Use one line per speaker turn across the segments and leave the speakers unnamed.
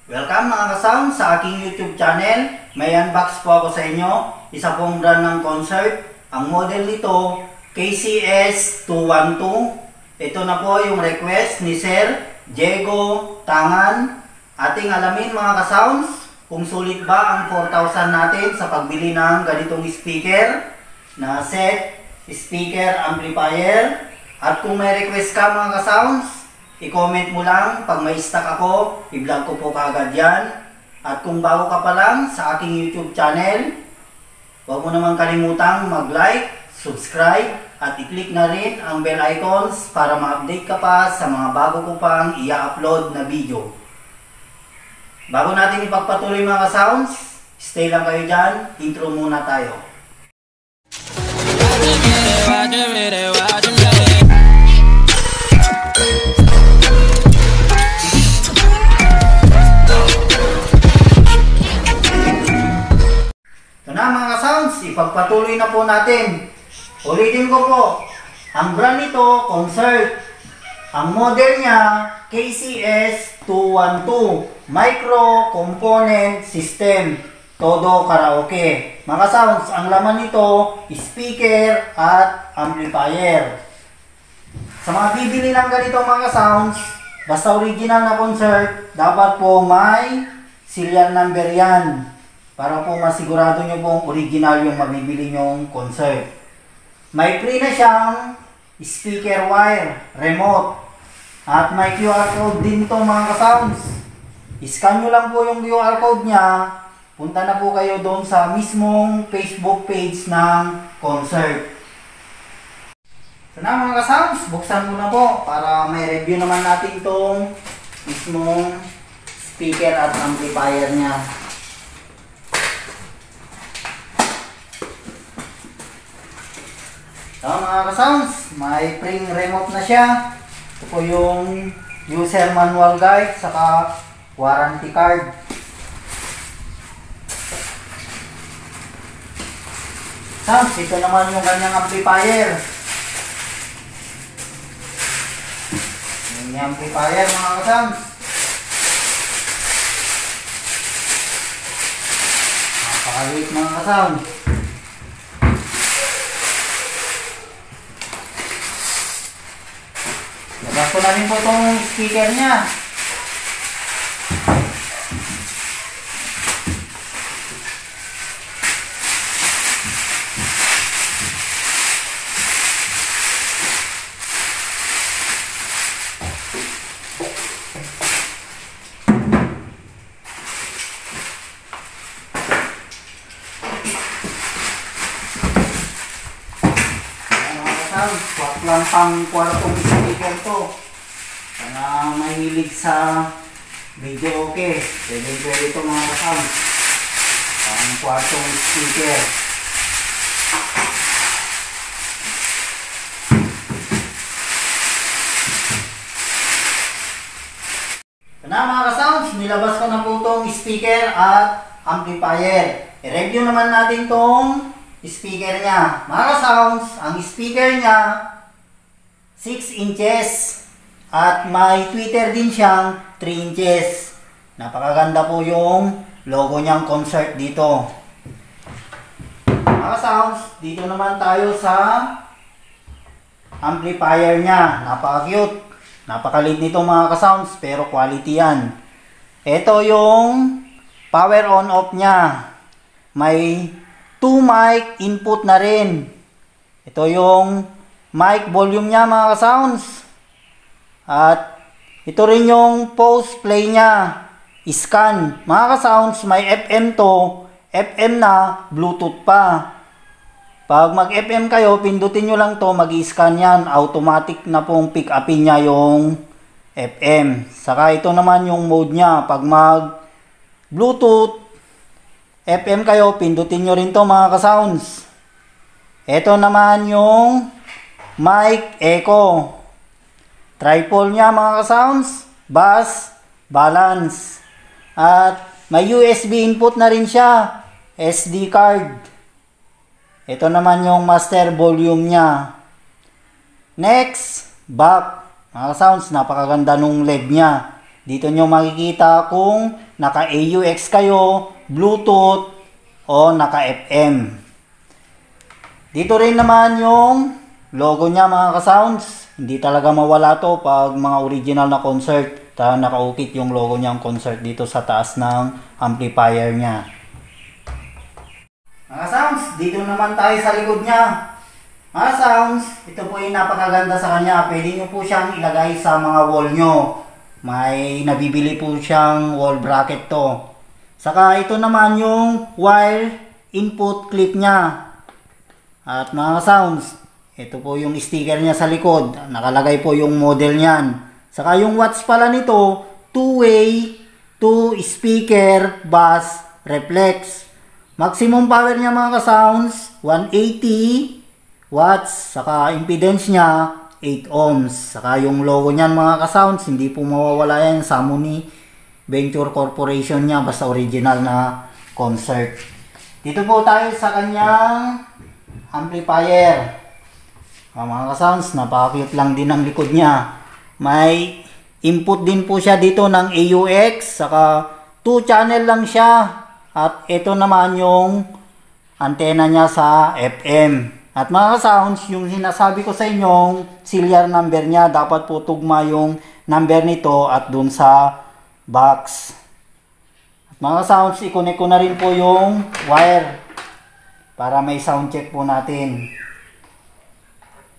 Welcome mga ka-sound sa aking YouTube channel. May unbox po ako sa inyo. Isa pong brand ng concert. Ang model nito, KCS212. Ito na po yung request ni Sir Diego Tangan. Ating alamin mga ka-sounds kung sulit ba ang 4,000 natin sa pagbili ng ganitong speaker na set, speaker, amplifier. At kung may request ka mga ka-sounds, i-comment mo lang. Pag may stock ako, i-vlog ko po kaagad yan. At kung bago ka pa lang sa aking YouTube channel, huwag mo naman kalimutang mag-like, subscribe, at i-click na rin ang bell icons para ma-update ka pa sa mga bago ko pang i-upload na video. Bago natin ipagpatuloy mga ka-sounds, stay lang kayo dyan. Intro muna tayo. Ito na mga ka-sounds, ipagpatuloy na po natin. Ulitin ko po, ang brand nito, Concert. Ang model niya, KCS212 Micro Component System. Todo karaoke. Mga ka-sounds, ang laman nito, speaker at amplifier. Sa mga bibili ng ganito mga ka-sounds, basta original na Concert, dapat po may serial number yan. Para po masigurado nyo pong original yung mabibili nyong Concert. May free na siyang speaker wire, remote. At may QR code din to mga ka-sounds. I-scan nyo lang po yung QR code niya. Punta na po kayo doon sa mismong Facebook page ng Concert. So na mga ka-sounds, buksan mo na po para may review naman natin itong mismong speaker at amplifier niya. So mga ka-sounds, may spring remote na siya. Ito po yung user manual guide saka warranty card. Sounds, ito naman yung kanyang amplifier. Yung amplifier mga ka-sounds. Napakaliit mga ka-sounds. Labas ko na rin po itong speaker niya. Swak lang pang kwartong speaker to. Para mahilig sa video okay. Pwede ito mga ka-sounds. Pang kwartong speaker. Ito na mga ka-sounds. Nilabas ko na po itong speaker at amplifier. I-review naman natin itong speaker niya. Mga ka-sounds, ang speaker niya 6 inches at may tweeter din siyang 3 inches. Napakaganda po yung logo niyang Concert dito. Mga ka-sounds, dito naman tayo sa amplifier niya. Napaka-cute. Napakaliit nito mga ka-sounds pero quality yan. Ito yung power on off niya. May 2 mic input na rin. Ito yung mic volume niya mga ka-sounds. At ito rin yung pause play niya. Scan. Mga ka-sounds, may FM to. FM na, Bluetooth pa. Pag mag-FM kayo, pindutin nyo lang to, mag-scan yan. Automatic na pong pick upin niya yung FM. Saka ito naman yung mode niya. Pag mag-Bluetooth FM kayo, pindutin nyo rin to mga ka-sounds. Ito naman yung mic echo. Tripod niya mga ka-sounds. Bass, balance. At may USB input na rin siya. SD card. Ito naman yung master volume niya. Next, back. Mga ka-sounds, napakaganda nung LED niya. Dito nyo makikita kung naka AUX kayo, Bluetooth, o naka FM. Dito rin naman yung logo niya mga ka-sounds. Hindi talaga mawala to pag mga original na concert. Nakaukit yung logo niyang concert dito sa taas ng amplifier niya. Mga sounds, dito naman tayo sa likod niya. Mga sounds, ito po yung napakaganda sa kanya. Pwede nyo po siyang ilagay sa mga wall nyo. May nabibili po siyang wall bracket to. Saka ito naman yung wire input clip niya. At mga sounds, ito po yung sticker niya sa likod. Nakalagay po yung model niyan. Saka yung watts pala nito, 2-way, 2 speaker, bass, reflex. Maximum power niya mga ka-sounds, 180 watts. Saka impedance niya, 8 ohms. Saka yung logo niyan mga ka-sounds, hindi po mawawala yan. Samuni Venture Corporation niya, basta original na concert. Dito po tayo sa kanyang amplifier. Mga ka-sounds, napaka-cute lang din ang likod niya. May input din po siya dito ng AUX, saka 2 channel lang siya. At ito naman yung antena niya sa FM. At mga ka-sounds, yung sinasabi ko sa inyong serial number niya, dapat po tugma yung number nito at dun sa box. At mga sounds, i-connect ko na rin po yung wire para may sound check po natin.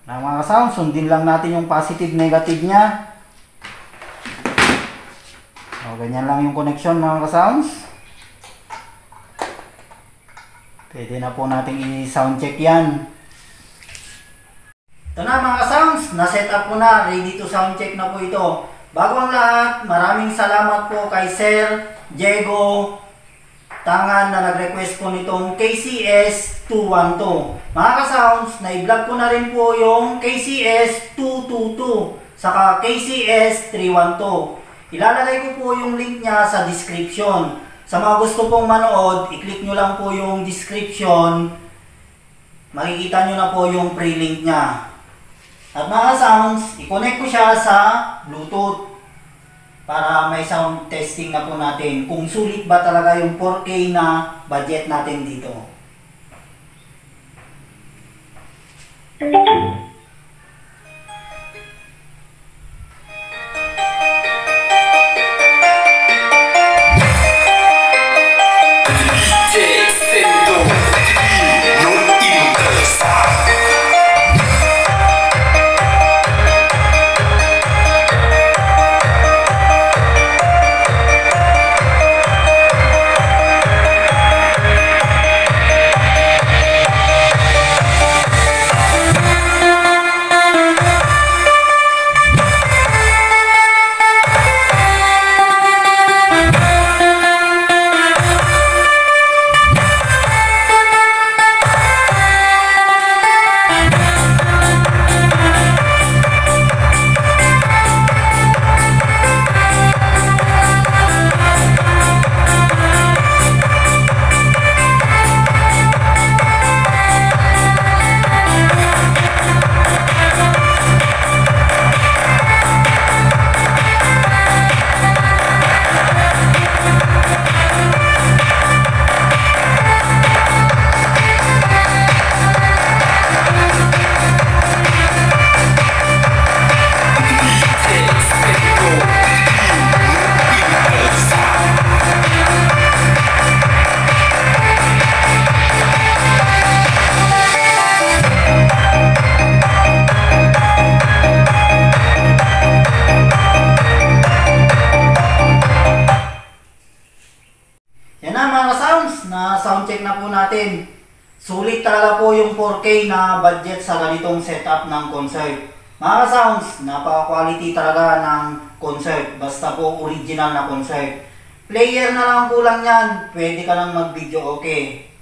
Na mga sounds, sundin lang natin yung positive negative niya. O, ganyan lang yung connection mga sounds. Pwede na po natin i-sound check yan. Ito na mga sounds, na-set up ko na, ready to sound check na po ito. Bago ang lahat, maraming salamat po kay Sir Diego Tangan na nag-request po nitong KCS 212. Mga ka-sounds, na-vlog ko na rin po yung KCS 222 saka KCS 312. Ilalagay ko po yung link niya sa description. Sa mga gusto pong manood, i-click nyo lang po yung description. Makikita nyo na po yung pre-link niya. At mga sounds, i-connect ko siya sa Bluetooth para may sound testing na po natin kung sulit ba talaga yung 4K na budget natin dito. check na po natin. Sulit talaga po yung 4K na budget sa ganitong setup ng concert. Mga sounds, napaka-quality talaga ng concert. Basta po original na concert. Player na lang kulang yan. Pwede ka lang mag-video okay.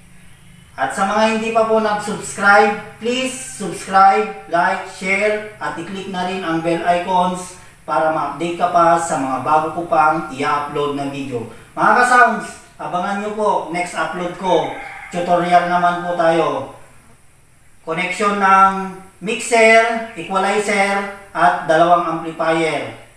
At sa mga hindi pa po nag-subscribe, please subscribe, like, share, at i-click na rin ang bell icons para ma-update ka pa sa mga bago ko pang i-upload na video. Mga ka-sounds, abangan nyo po next upload ko. Tutorial naman po tayo. Connection ng mixer, equalizer, at dalawang amplifier.